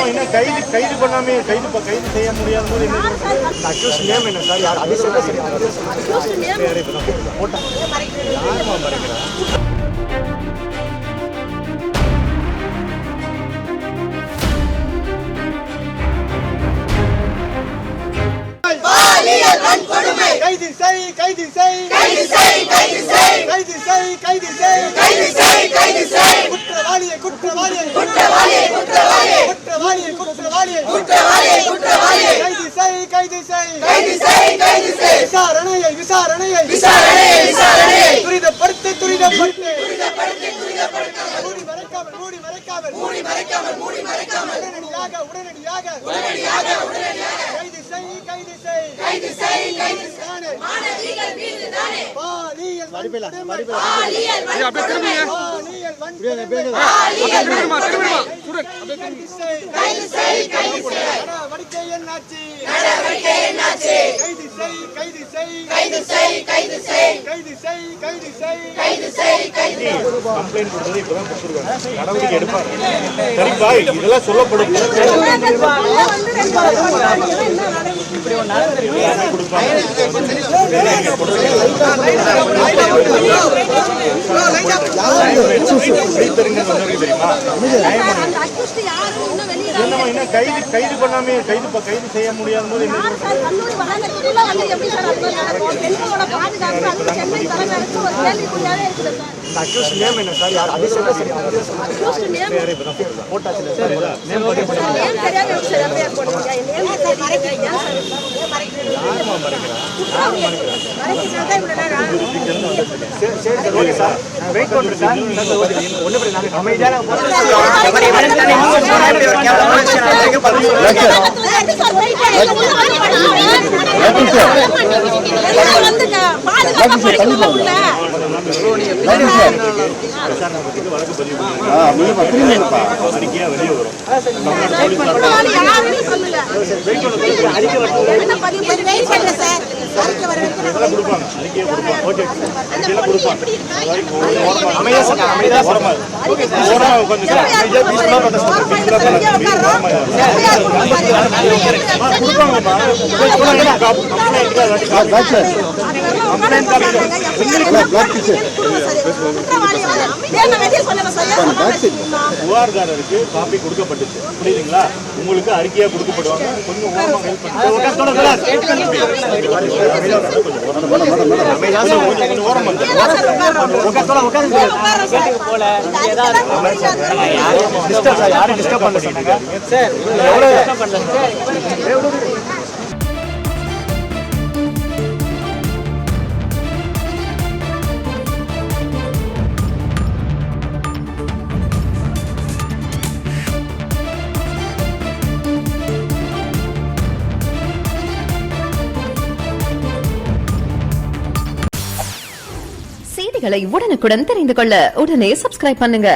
கைது பண்ணாமே கைது செய்ய முடியாத போது அக்யூஸ் நேம் என்ன சார்? யார் அது சொல்ல சரி போட்டா யாருமா மறைக்கிறா? கைது செய் கைது செய் கைது செய் கைது செய் கைது செய் கைது செய் கைது செய் கைது செய் குற்றவாளியை குற்றவாளியை குற்றவாளியை குற்றவாளியை குற்றவாளியை குற்றவாளியை குற்றவாளியை குற்றவாளியை கைது செய் கைது செய் கைது செய் கைது செய் விசாரணையை விசாரணையை விசாரணையை விசாரணையை துரிதப்படுத்து துரிதப்படுத்து துரிதப்படுத்து துரிதப்படுத்து மூடி மறைக்காமல் மூடி மறைக்காமல் மூடி மறைக்காமல் மூடி மறைக்காமல் உடனடியாக உடனடியாக உடனடியாக உடனடியாக கைது செய் கைது செய் கைது செய் கைது செய் மானவீகள் மீது தானே பாலியல் வன்கொடுமை பாலியல் வன்கொடுமை பாலியல் வன்கொடுமை பாலியல் வன்கொடுமை கைது செய் கைது செய் நடவடிக்கை என்னாச்சு நடவடிக்கை என்னாச்சு கைது செய் கைது செய் கைது செய் கைது செய் கைது செய் கைது செய் கைது செய் கைது கம்ப்ளைன்ட் கொடுத்தது இப்பதான் கொடுத்துருக்காங்க நடவடிக்கை எடுப்பாங்க சரிப்பா இதெல்லாம் சொல்லப்படும் இப்படி ஒரு நடவடிக்கை கொடுப்பாங்க கைது பண்ணாமே கைது செய்ய முடியாத போது அக்யூஸ் நேம் என்ன சார்? யார் அது சொல்ல சரி போட்டா நேம் யாருமா மறைக்கிறா? ஓகே சார் வெயிட் பண்ணுங்க சார் ஒண்ணு பிரச்சனை அமைதியான அறிக்கையா வெளியே வரும் புகார்தாரருக்கு காப்பி கொடுக்கப்பட்டுச்சு புரியுதுங்களா? உங்களுக்கு அறிக்கையா கொடுக்கப்படுவாங்க. கொஞ்சம் ஓரமா ஹெல்ப் யாரும் டிஸ்டர்ப் பண்ணல சார். செய்திகளை உடனுக்குடன் தெரிந்து கொள்ள உடனே சப்ஸ்கிரைப் பண்ணுங்க.